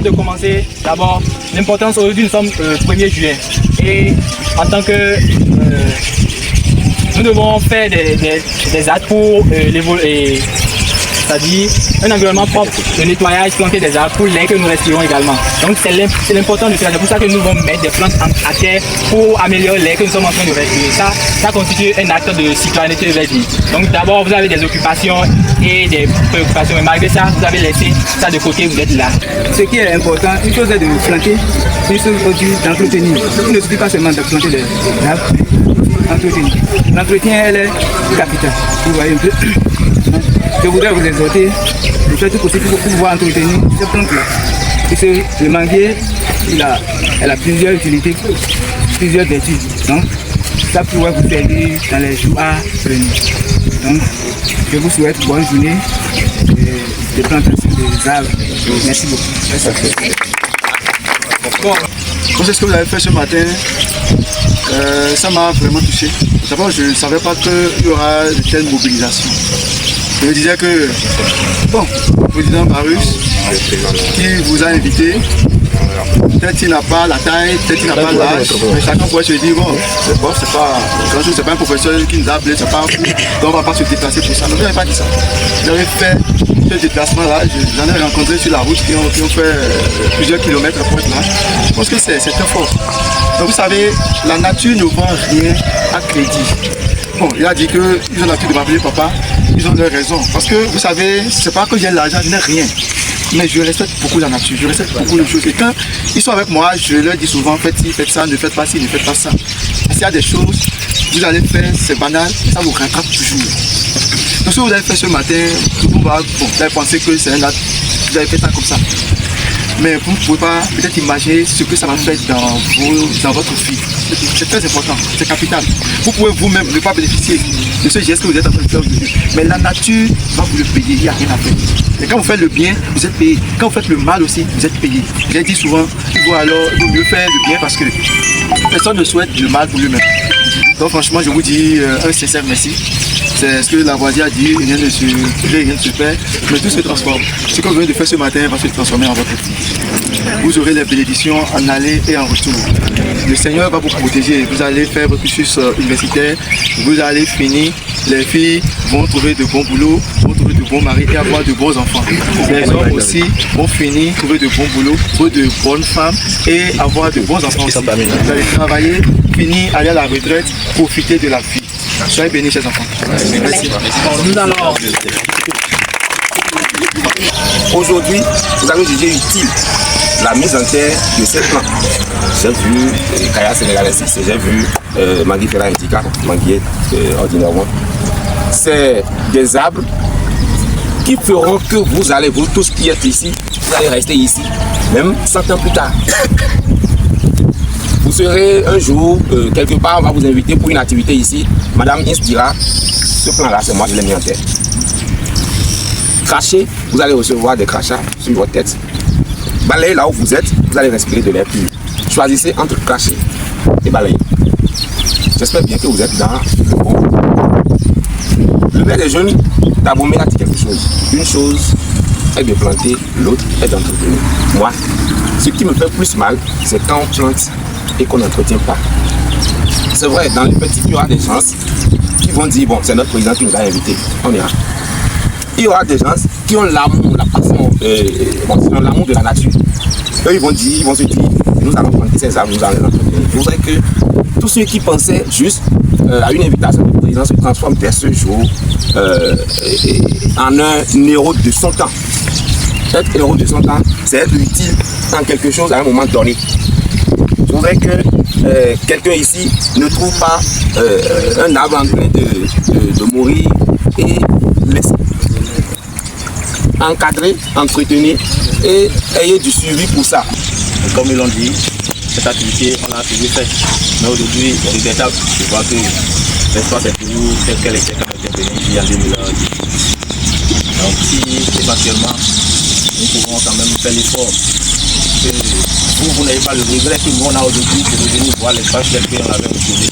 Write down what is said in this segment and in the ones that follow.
de commencer, d'abord, l'importance aujourd'hui, nous sommes 1er juillet. Et en tant que nous devons faire des actes pour l'évoluer. C'est-à-dire un environnement propre, le nettoyage, planter des arbres pour l'air que nous respirons également. Donc c'est l'important de cela. C'est pour ça que nous allons mettre des plantes à terre pour améliorer l'air que nous sommes en train de respirer. Ça constitue un acte de citoyenneté vertueuse. Donc d'abord vous avez des occupations et des préoccupations, mais malgré ça vous avez laissé ça de côté, vous êtes là. Ce qui est important, une chose est de planter, une chose aussi d'entretenir. Il ne suffit pas seulement de planter des arbres, entretenir. L'entretien elle est capitale. Vous voyez un peu. Je voudrais vous exhorter de faire tout possible pour pouvoir entretenir ces plantes-là. Puisque le manguier, elle a plusieurs utilités, plusieurs vertus. Donc, ça pourrait vous servir dans les jours à venir. Donc, je vous souhaite bonne journée de plantation des arbres. Merci beaucoup. C'est ce que vous avez fait ce matin. Ça m'a vraiment touché. D'abord, je ne savais pas qu'il y aura de telles mobilisations. Je me disais que, bon, le président Barus, qui vous a invité, peut-être qu'il n'a pas la taille, peut-être qu'il n'a pas l'âge, mais chacun pourrait se dire, bon, c'est pas grand chose, c'est pas un professeur qui nous a appelé, c'est pas donc on ne va pas se déplacer pour ça. Donc je n'avais pas dit ça. J'avais fait ce déplacement-là, j'en ai rencontré sur la route qui ont fait plusieurs kilomètres pour être là. Je pense que c'est très fort. Donc vous savez, la nature ne vend rien à crédit. Bon, il a dit qu'ils ont l'habitude de m'appeler papa, ils ont leur raison. Parce que vous savez, c'est pas que j'ai l'argent, je n'ai rien. Mais je respecte beaucoup la nature, je respecte beaucoup de choses. Et quand ils sont avec moi, je leur dis souvent, faites ci, faites ça, ne faites pas ci, ne faites pas ça. S'il y a des choses, vous allez faire, c'est banal, ça vous rattrape toujours. Donc ce que vous avez fait ce matin, tout le monde va penser que c'est un acte, vous avez fait ça comme ça. Mais vous ne pouvez pas peut-être imaginer ce que ça va faire dans votre vie. C'est très important, c'est capital. Vous pouvez vous-même ne pas bénéficier de ce geste que vous êtes en train de faire aujourd'hui. Mais la nature va vous le payer, il n'y a rien à faire. Et quand vous faites le bien, vous êtes payé. Quand vous faites le mal aussi, vous êtes payé. J'ai dit souvent, il vaut mieux faire le bien parce que personne ne souhaite le mal pour lui-même. Donc franchement, je vous dis un sincère merci. C'est ce que la voisine a dit, rien ne se perd, mais tout se transforme. Ce que vous venez de faire ce matin va se transformer en votre vie. Vous aurez les bénédictions en aller et en retour. Le Seigneur va vous protéger. Vous allez faire votre cursus universitaire, vous allez finir. Les filles vont trouver de bons boulots, vont trouver de bons maris et avoir de bons enfants. Les hommes aussi vont finir, trouver de bons boulots, trouver de bonnes femmes et avoir de bons enfants aussi. Vous allez travailler, finir, aller à la retraite, profiter de la vie. Soyez bénis, chers enfants. Merci. Nous allons. Aujourd'hui, vous avez jugé utile la mise en terre de ces plants. J'ai vu Kaya sénégalaise, j'ai vu Mangui Ferra Indica, Mangui ordinairement. C'est des arbres qui feront que vous tous qui êtes ici, vous allez rester ici, même 100 ans plus tard. Vous serez un jour, quelque part, on va vous inviter pour une activité ici. Madame Inspira, ce plan-là, c'est moi, je l'ai mis en tête. Crachez, vous allez recevoir des crachats sur votre tête. Balayez là où vous êtes, vous allez respirer de l'air pur. Choisissez entre cracher et balayer. J'espère bien que vous êtes dans le bon. Le maire des jeunes d'Abomey a dit quelque chose. Une chose est de planter, l'autre est d'entretenir. Moi, ce qui me fait plus mal, c'est quand on plante et qu'on n'entretient pas. C'est vrai, dans les petits, il y aura des gens qui vont dire, bon, c'est notre président qui nous a invités, on ira. Il y aura des gens qui ont l'amour, la passion, l'amour de la nature. Eux, ils vont se dire, nous allons planter ces arbres, nous allons les entretenir. Je voudrais que tous ceux qui pensaient juste à une invitation du président se transforment dès ce jour en un héros de son temps. Être héros de son temps, c'est être utile en quelque chose à un moment donné. Je voudrais que quelqu'un ici ne trouve pas un arbre en train de mourir et laisser. Encadrer, entretenir et ayez du suivi pour ça. Comme ils l'ont dit, cette activité, on l'a toujours fait. Mais aujourd'hui, on est regrettable de voir que l'espace est toujours tel qu'elle était quand elle était venue en 2010. Donc si éventuellement, nous pouvons quand même faire l'effort que vous n'avez pas le regret que nous on a aujourd'hui de revenir voir l'espace tel qu'on l'avait retrouvé.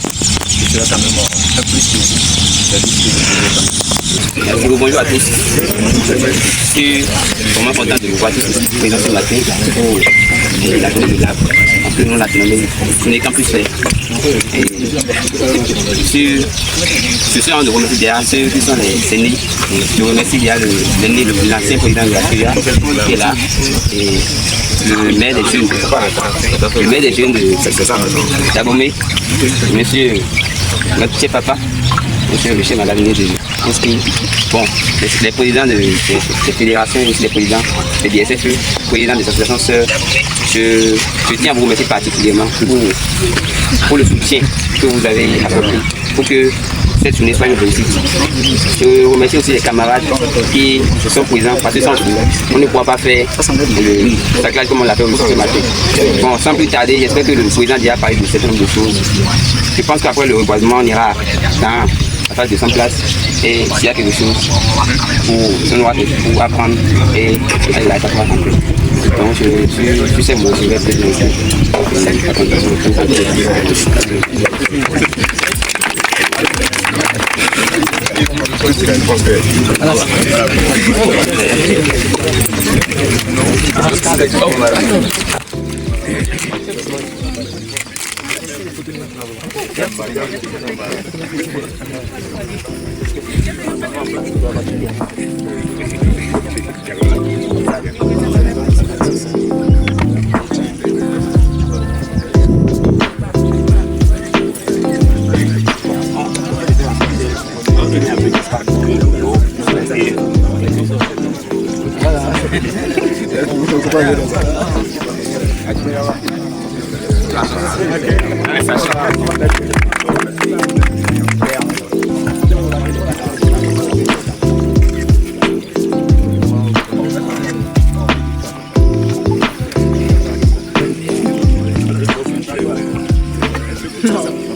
Ce serait quand même un plus que vous. Bonjour à tous. Je suis vraiment content de vous voir tous présents ce matin pour la journée de l'arbre. Parce que nous, la ce n'est qu'en plus fait. Je suis en de remercier derrière ceux qui sont les aînés. Je remercie l'ancien président de la CEA qui est là. Et le maire des jeunes de Dagomé, monsieur, notre chef papa, monsieur le chef madame de inscrit. Bon, les présidents des fédérations, les présidents des DSFE, les présidents des associations sœurs, je tiens à vous remercier particulièrement pour le soutien que vous avez apporté pour que cette journée soit une réussite. Je remercie aussi les camarades qui sont présents parce que sans vous, on ne pourra pas faire le sacrage comme on l'a fait aussi ce matin. Bon, sans plus tarder, j'espère que le président déjà parlé de certain nombre de choses. Je pense qu'après le reboisement, on ira dans la phase de 100 places et s'il y a quelque chose pour apprendre et aller la étape après. Donc je sais moi, je vais peut-être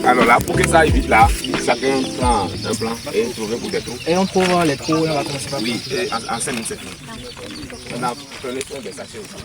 Alors là, pour que ça aille vite là, chacun prend un plan et trouver pour des trous. Et on trouve les trous, on va commencer par. Oui, en 5 minutes c'est fini. On a pris des sachets aussi.